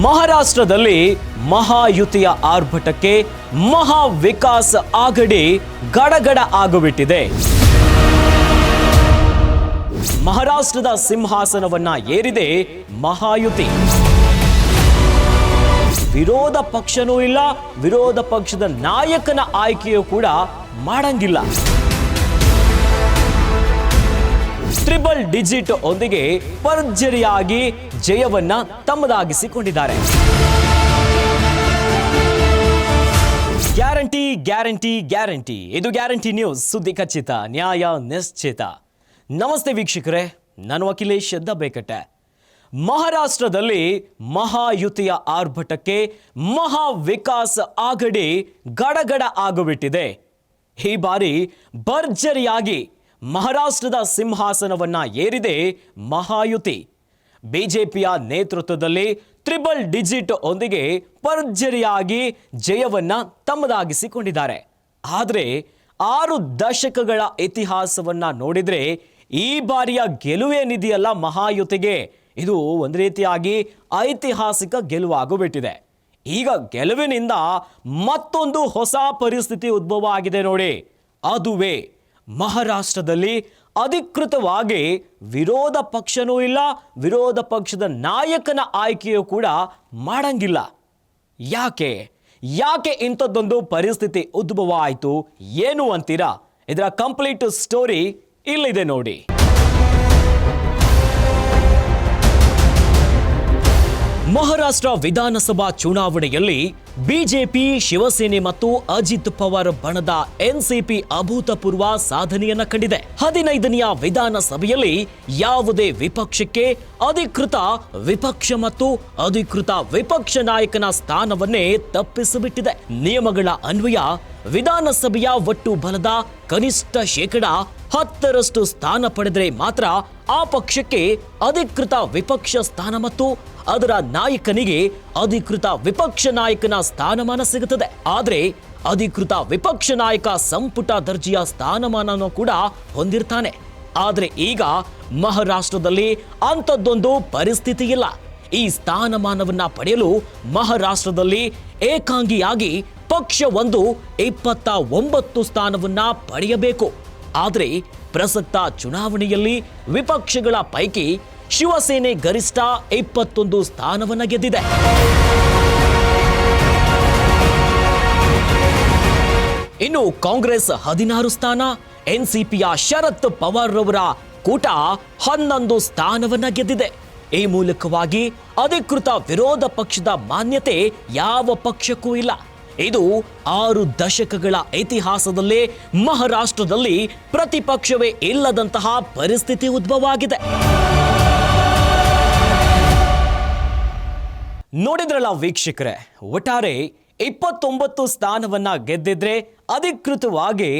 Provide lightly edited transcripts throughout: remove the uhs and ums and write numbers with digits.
ಮಹಾರಾಷ್ಟ್ರದಲ್ಲಿ ಮಹಾಯುತಿಯ ಆರ್ಭಟಕ್ಕೆ ಮಹಾ ವಿಕಾಸ್ ಆಗಡಿ ಗಡಗಡ ಆಗಿಬಿಟ್ಟಿದೆ. ಮಹಾರಾಷ್ಟ್ರದ ಸಿಂಹಾಸನವನ್ನ ಏರಿದೆ ಮಹಾಯುತಿ. ವಿರೋಧ ಪಕ್ಷನೂ ಇಲ್ಲ, ವಿರೋಧ ಪಕ್ಷದ ನಾಯಕನ ಆಯ್ಕೆಯೂ ಕೂಡ ಮಾಡಂಗಿಲ್ಲ. ಟ್ರಿಬಲ್ ಡಿಜಿಟ್ ಒಂದಿಗೆ ಭರ್ಜರಿಯಾಗಿ ಜಯವನ್ನ ತಮ್ಮದಾಗಿಸಿಕೊಂಡಿದ್ದಾರೆ. ಗ್ಯಾರಂಟಿ ಗ್ಯಾರಂಟಿ ಗ್ಯಾರಂಟಿ, ಇದು ಗ್ಯಾರಂಟಿ ನ್ಯೂಸ್, ಸುದ್ದಿ ಖಚಿತ, ನ್ಯಾಯ ನಿಶ್ಚಿತ. ನಮಸ್ತೆ ವೀಕ್ಷಕರೇ, ನಾನು ಅಖಿಲೇಶ್ ದಬೇಕಟ್ಟೆ. ಮಹಾರಾಷ್ಟ್ರದಲ್ಲಿ ಮಹಾಯುತಿಯ ಆರ್ಭಟಕ್ಕೆ ಮಹಾ ವಿಕಾಸ್ ಆಗಡಿ ಗಡಗಡ ಆಗಿಬಿಟ್ಟಿದೆ. ಈ ಬಾರಿ ಭರ್ಜರಿಯಾಗಿ ಮಹಾರಾಷ್ಟ್ರದ ಸಿಂಹಾಸನವನ್ನ ಏರಿದೆ ಮಹಾಯುತಿ. ಬಿಜೆಪಿಯ ನೇತೃತ್ವದಲ್ಲಿ ಟ್ರಿಬಲ್ ಡಿಜಿಟ್ ಒಂದಿಗೆ ಭರ್ಜರಿಯಾಗಿ ಜಯವನ್ನ ತಮ್ಮದಾಗಿಸಿಕೊಂಡಿದ್ದಾರೆ. ಆದರೆ 6 ದಶಕಗಳ ಇತಿಹಾಸವನ್ನ ನೋಡಿದ್ರೆ ಈ ಬಾರಿಯ ಗೆಲುವೇನಿದೆಯಲ್ಲ ಮಹಾಯುತಿಗೆ, ಇದು ಒಂದು ರೀತಿಯಾಗಿ ಐತಿಹಾಸಿಕ ಗೆಲುವಾಗುಬಿಟ್ಟಿದೆ. ಈಗ ಗೆಲುವಿನಿಂದ ಮತ್ತೊಂದು ಹೊಸ ಪರಿಸ್ಥಿತಿ ಉದ್ಭವ ಆಗಿದೆ ನೋಡಿ. ಅದುವೇ ಮಹಾರಾಷ್ಟ್ರದಲ್ಲಿ ಅಧಿಕೃತವಾಗಿ ವಿರೋಧ ಪಕ್ಷನೂ ಇಲ್ಲ, ವಿರೋಧ ಪಕ್ಷದ ನಾಯಕನ ಆಯ್ಕೆಯೂ ಕೂಡ ಮಾಡಂಗಿಲ್ಲ. ಯಾಕೆ ಇಂಥದ್ದೊಂದು ಪರಿಸ್ಥಿತಿ ಉದ್ಭವ ಆಯಿತು, ಏನು ಅಂತೀರಾ? ಇದರ ಕಂಪ್ಲೀಟ್ ಸ್ಟೋರಿ ಇಲ್ಲಿದೆ ನೋಡಿ. ಮಹಾರಾಷ್ಟ್ರ ವಿಧಾನಸಭಾ ಚುನಾವಣೆಯಲ್ಲಿ ಬಿಜೆಪಿ, ಶಿವಸೇನೆ ಮತ್ತು ಅಜಿತ್ ಪವಾರ್ ಬಣದ ಎನ್ಸಿಪಿ ಅಭೂತಪೂರ್ವ ಸಾಧನೆಯನ್ನ ಕಂಡಿದೆ. 15ನೆಯ ವಿಧಾನಸಭೆಯಲ್ಲಿ ಯಾವುದೇ ವಿಪಕ್ಷಕ್ಕೆ ಅಧಿಕೃತ ವಿಪಕ್ಷ ಮತ್ತು ಅಧಿಕೃತ ವಿಪಕ್ಷ ನಾಯಕನ ಸ್ಥಾನವನ್ನೇ ತಪ್ಪಿಸಿಬಿಟ್ಟಿದೆ. ನಿಯಮಗಳ ಅನ್ವಯ ವಿಧಾನಸಭೆಯ ಒಟ್ಟು ಬಲದ ಕನಿಷ್ಠ ಶೇಕಡ 10ರಷ್ಟು ಸ್ಥಾನ ಪಡೆದರೆ ಮಾತ್ರ ಆ ಪಕ್ಷಕ್ಕೆ ಅಧಿಕೃತ ವಿಪಕ್ಷ ಸ್ಥಾನ ಮತ್ತು ಅದರ ನಾಯಕನಿಗೆ ಅಧಿಕೃತ ವಿಪಕ್ಷ ನಾಯಕನ ಸ್ಥಾನಮಾನ ಸಿಗುತ್ತದೆ. ಆದರೆ ಅಧಿಕೃತ ವಿಪಕ್ಷ ನಾಯಕ ಸಂಪುಟ ದರ್ಜೆಯ ಸ್ಥಾನಮಾನನೂ ಕೂಡ ಹೊಂದಿರ್ತಾನೆ. ಆದರೆ ಈಗ ಮಹಾರಾಷ್ಟ್ರದಲ್ಲಿ ಅಂಥದ್ದೊಂದು ಪರಿಸ್ಥಿತಿ ಇಲ್ಲ. ಈ ಸ್ಥಾನಮಾನವನ್ನ ಪಡೆಯಲು ಮಹಾರಾಷ್ಟ್ರದಲ್ಲಿ ಏಕಾಂಗಿಯಾಗಿ ಪಕ್ಷವೊಂದು 29 ಸ್ಥಾನವನ್ನ ಪಡೆಯಬೇಕು. ಆದರೆ ಪ್ರಸಕ್ತ ಚುನಾವಣೆಯಲ್ಲಿ ವಿಪಕ್ಷಗಳ ಪೈಕಿ ಶಿವಸೇನೆ ಗರಿಷ್ಠ 21 ಸ್ಥಾನವನ್ನ ಗೆದ್ದಿದೆ. ಇನ್ನು ಕಾಂಗ್ರೆಸ್ 16 ಸ್ಥಾನ, ಎನ್ಸಿಪಿಯ ಶರದ್ ಪವಾರ್ ರವರ ಕೂಟ 11 ಸ್ಥಾನವನ್ನ ಗೆದ್ದಿದೆ. ಈ ಮೂಲಕವಾಗಿ ಅಧಿಕೃತ ವಿರೋಧ ಪಕ್ಷದ ಮಾನ್ಯತೆ ಯಾವ ಪಕ್ಷಕ್ಕೂ ಇಲ್ಲ. ಇದು 6 ದಶಕಗಳ ಇತಿಹಾಸದಲ್ಲೇ ಮಹಾರಾಷ್ಟ್ರದಲ್ಲಿ ಪ್ರತಿಪಕ್ಷವೇ ಇಲ್ಲದಂತಹ ಪರಿಸ್ಥಿತಿ ಉದ್ಭವ ಆಗಿದೆ. ನೋಡಿದ್ರಲ್ಲ ವೀಕ್ಷಕರೇ, ಒಟ್ಟಾರೆ 29 ಸ್ಥಾನವನ್ನ ಗೆದ್ದಿದ್ರೆ ಅಧಿಕೃತವಾಗಿ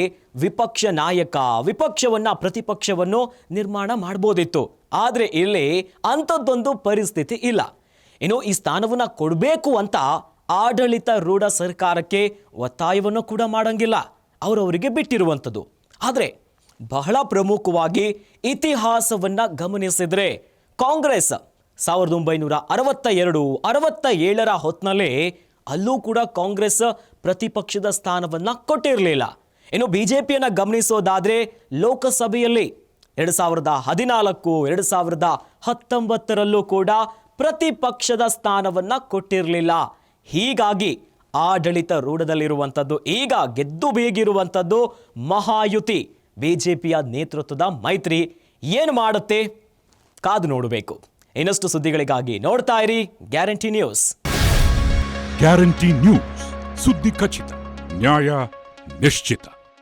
ವಿಪಕ್ಷ ನಾಯಕ ವಿಪಕ್ಷವನ್ನ ಪ್ರತಿಪಕ್ಷವನ್ನು ನಿರ್ಮಾಣ ಮಾಡಬಹುದಿತ್ತು. ಆದರೆ ಇಲ್ಲಿ ಅಂಥದ್ದೊಂದು ಪರಿಸ್ಥಿತಿ ಇಲ್ಲ. ಇನ್ನು ಈ ಸ್ಥಾನವನ್ನ ಕೊಡಬೇಕು ಅಂತ ಆಡಳಿತ ರೂಢ ಸರ್ಕಾರಕ್ಕೆ ಒತ್ತಾಯವನ್ನು ಕೂಡ ಮಾಡಂಗಿಲ್ಲ, ಅವರವರಿಗೆ ಬಿಟ್ಟಿರುವಂಥದ್ದು. ಆದರೆ ಬಹಳ ಪ್ರಮುಖವಾಗಿ ಇತಿಹಾಸವನ್ನ ಗಮನಿಸಿದ್ರೆ ಕಾಂಗ್ರೆಸ್ 1962, 67ರ ಹೊತ್ತಿನಲ್ಲೇ ಅಲ್ಲೂ ಕೂಡ ಕಾಂಗ್ರೆಸ್ ಪ್ರತಿಪಕ್ಷದ ಸ್ಥಾನವನ್ನ ಕೊಟ್ಟಿರಲಿಲ್ಲ. ಇನ್ನು ಬಿಜೆಪಿಯನ್ನು ಗಮನಿಸೋದಾದ್ರೆ ಲೋಕಸಭೆಯಲ್ಲಿ 2014, 2019ರಲ್ಲೂ ಕೂಡ ಪ್ರತಿಪಕ್ಷದ ಸ್ಥಾನವನ್ನ ಕೊಟ್ಟಿರಲಿಲ್ಲ. ಹೀಗಾಗಿ ಆಡಳಿತ ರೂಢದಲ್ಲಿರುವಂಥದ್ದು, ಈಗ ಗೆದ್ದು ಬೀಗಿರುವಂಥದ್ದು ಮಹಾಯುತಿ ಬಿಜೆಪಿಯ ನೇತೃತ್ವದ ಮೈತ್ರಿ ಏನು ಮಾಡುತ್ತೆ ಕಾದು ನೋಡಬೇಕು. ಇನ್ನಷ್ಟು ಸುದ್ದಿಗಳಿಗಾಗಿ ನೋಡ್ತಾ ಇರಿ ಗ್ಯಾರಂಟಿ ನ್ಯೂಸ್. ಗ್ಯಾರಂಟಿ ನ್ಯೂಸ್, ಸುದ್ದಿ ಖಚಿತ, ನ್ಯಾಯ ನಿಶ್ಚಿತ.